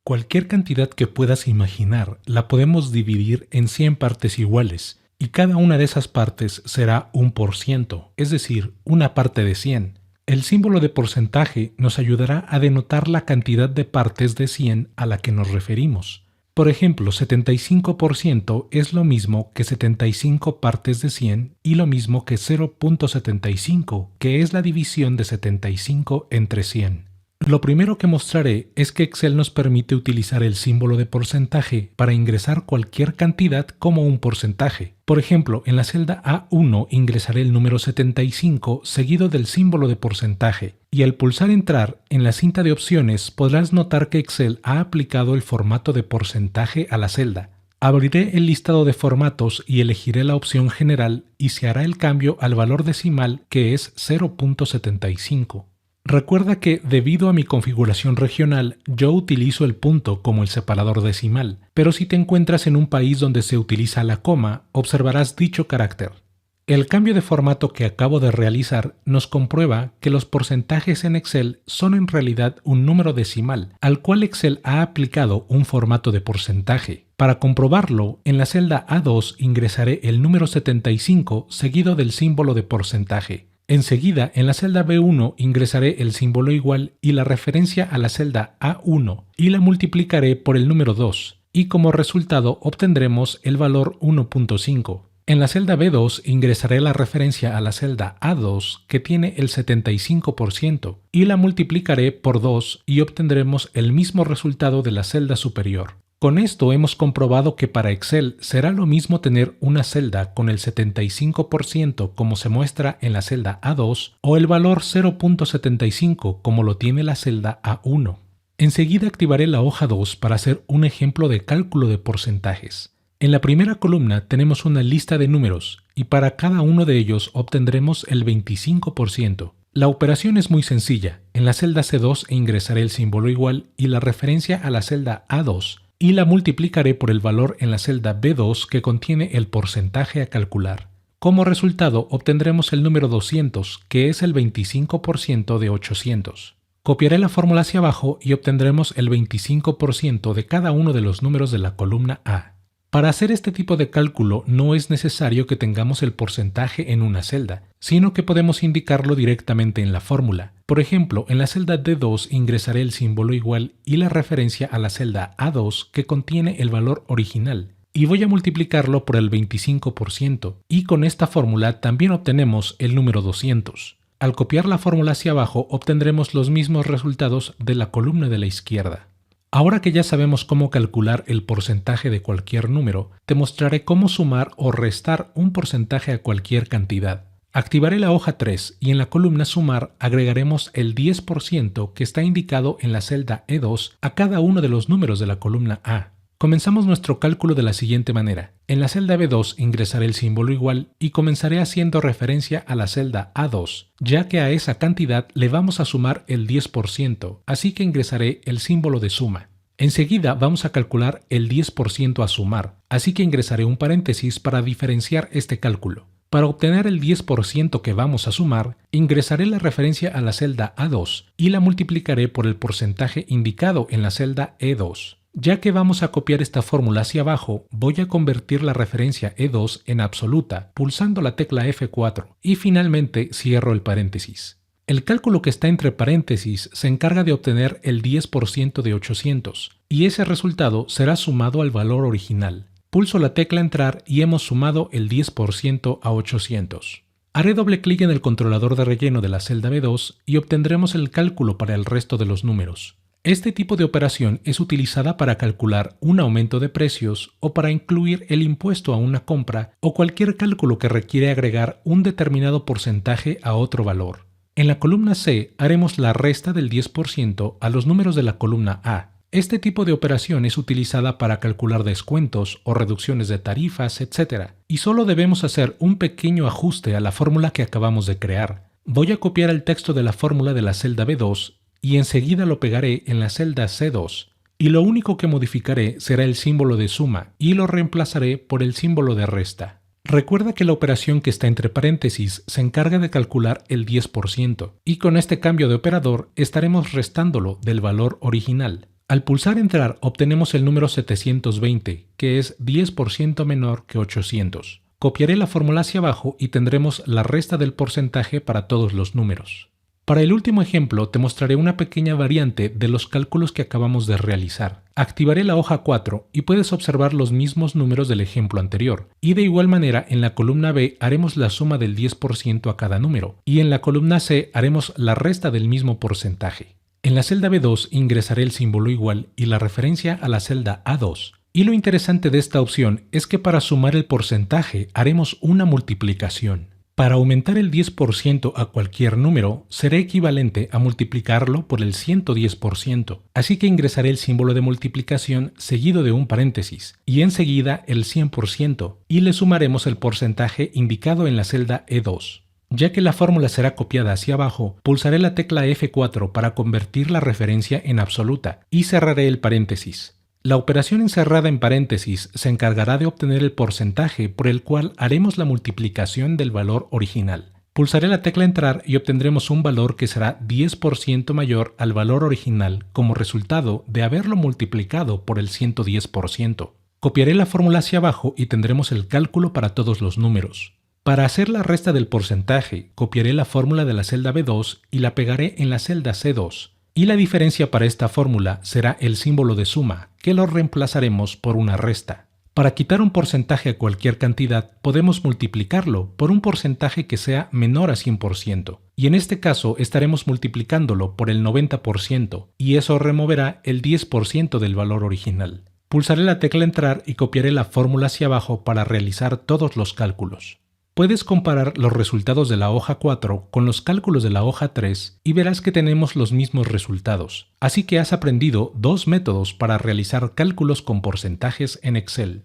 Cualquier cantidad que puedas imaginar la podemos dividir en 100 partes iguales, y cada una de esas partes será un por ciento, es decir, una parte de 100. El símbolo de porcentaje nos ayudará a denotar la cantidad de partes de 100 a la que nos referimos. Por ejemplo, 75% es lo mismo que 75 partes de 100 y lo mismo que 0.75, que es la división de 75 entre 100. Lo primero que mostraré es que Excel nos permite utilizar el símbolo de porcentaje para ingresar cualquier cantidad como un porcentaje. Por ejemplo, en la celda A1 ingresaré el número 75 seguido del símbolo de porcentaje, y al pulsar Entrar en la cinta de opciones podrás notar que Excel ha aplicado el formato de porcentaje a la celda. Abriré el listado de formatos y elegiré la opción General y se hará el cambio al valor decimal, que es 0.75. Recuerda que, debido a mi configuración regional, yo utilizo el punto como el separador decimal, pero si te encuentras en un país donde se utiliza la coma, observarás dicho carácter. El cambio de formato que acabo de realizar nos comprueba que los porcentajes en Excel son en realidad un número decimal, al cual Excel ha aplicado un formato de porcentaje. Para comprobarlo, en la celda A2 ingresaré el número 75 seguido del símbolo de porcentaje. Enseguida, en la celda B1 ingresaré el símbolo igual y la referencia a la celda A1 y la multiplicaré por el número 2, y como resultado obtendremos el valor 1.5. En la celda B2 ingresaré la referencia a la celda A2 que tiene el 75% y la multiplicaré por 2 y obtendremos el mismo resultado de la celda superior. Con esto hemos comprobado que para Excel será lo mismo tener una celda con el 75% como se muestra en la celda A2 o el valor 0.75 como lo tiene la celda A1. Enseguida activaré la hoja 2 para hacer un ejemplo de cálculo de porcentajes. En la primera columna tenemos una lista de números y para cada uno de ellos obtendremos el 25%. La operación es muy sencilla. En la celda C2 ingresaré el símbolo igual y la referencia a la celda A2 y la multiplicaré por el valor en la celda B2 que contiene el porcentaje a calcular. Como resultado obtendremos el número 200, que es el 25% de 800. Copiaré la fórmula hacia abajo y obtendremos el 25% de cada uno de los números de la columna A. Para hacer este tipo de cálculo no es necesario que tengamos el porcentaje en una celda, sino que podemos indicarlo directamente en la fórmula. Por ejemplo, en la celda D2 ingresaré el símbolo igual y la referencia a la celda A2 que contiene el valor original, y voy a multiplicarlo por el 25%, y con esta fórmula también obtenemos el número 200. Al copiar la fórmula hacia abajo obtendremos los mismos resultados de la columna de la izquierda. Ahora que ya sabemos cómo calcular el porcentaje de cualquier número, te mostraré cómo sumar o restar un porcentaje a cualquier cantidad. Activaré la hoja 3 y en la columna Sumar agregaremos el 10% que está indicado en la celda E2 a cada uno de los números de la columna A. Comenzamos nuestro cálculo de la siguiente manera. En la celda B2 ingresaré el símbolo igual y comenzaré haciendo referencia a la celda A2, ya que a esa cantidad le vamos a sumar el 10%, así que ingresaré el símbolo de suma. Enseguida vamos a calcular el 10% a sumar, así que ingresaré un paréntesis para diferenciar este cálculo. Para obtener el 10% que vamos a sumar, ingresaré la referencia a la celda A2 y la multiplicaré por el porcentaje indicado en la celda E2. Ya que vamos a copiar esta fórmula hacia abajo, voy a convertir la referencia E2 en absoluta pulsando la tecla F4 y finalmente cierro el paréntesis. El cálculo que está entre paréntesis se encarga de obtener el 10% de 800 y ese resultado será sumado al valor original. Pulso la tecla Entrar y hemos sumado el 10% a 800. Haré doble clic en el controlador de relleno de la celda B2 y obtendremos el cálculo para el resto de los números. Este tipo de operación es utilizada para calcular un aumento de precios o para incluir el impuesto a una compra o cualquier cálculo que requiere agregar un determinado porcentaje a otro valor. En la columna C haremos la resta del 10% a los números de la columna A. Este tipo de operación es utilizada para calcular descuentos o reducciones de tarifas, etc. Y solo debemos hacer un pequeño ajuste a la fórmula que acabamos de crear. Voy a copiar el texto de la fórmula de la celda B2 y enseguida lo pegaré en la celda C2, y lo único que modificaré será el símbolo de suma y lo reemplazaré por el símbolo de resta. Recuerda que la operación que está entre paréntesis se encarga de calcular el 10%, y con este cambio de operador estaremos restándolo del valor original. Al pulsar entrar obtenemos el número 720, que es 10% menor que 800. Copiaré la fórmula hacia abajo y tendremos la resta del porcentaje para todos los números. Para el último ejemplo te mostraré una pequeña variante de los cálculos que acabamos de realizar. Activaré la hoja 4 y puedes observar los mismos números del ejemplo anterior. Y de igual manera en la columna B haremos la suma del 10% a cada número y en la columna C haremos la resta del mismo porcentaje. En la celda B2 ingresaré el símbolo igual y la referencia a la celda A2. Y lo interesante de esta opción es que para sumar el porcentaje haremos una multiplicación. Para aumentar el 10% a cualquier número, será equivalente a multiplicarlo por el 110%. Así que ingresaré el símbolo de multiplicación seguido de un paréntesis y enseguida el 100% y le sumaremos el porcentaje indicado en la celda E2. Ya que la fórmula será copiada hacia abajo, pulsaré la tecla F4 para convertir la referencia en absoluta y cerraré el paréntesis. La operación encerrada en paréntesis se encargará de obtener el porcentaje por el cual haremos la multiplicación del valor original. Pulsaré la tecla entrar y obtendremos un valor que será 10% mayor al valor original como resultado de haberlo multiplicado por el 110%. Copiaré la fórmula hacia abajo y tendremos el cálculo para todos los números. Para hacer la resta del porcentaje, copiaré la fórmula de la celda B2 y la pegaré en la celda C2. Y la diferencia para esta fórmula será el símbolo de suma, que lo reemplazaremos por una resta. Para quitar un porcentaje a cualquier cantidad, podemos multiplicarlo por un porcentaje que sea menor a 100%, y en este caso estaremos multiplicándolo por el 90%, y eso removerá el 10% del valor original. Pulsaré la tecla entrar y copiaré la fórmula hacia abajo para realizar todos los cálculos. Puedes comparar los resultados de la hoja 4 con los cálculos de la hoja 3 y verás que tenemos los mismos resultados. Así que has aprendido dos métodos para realizar cálculos con porcentajes en Excel.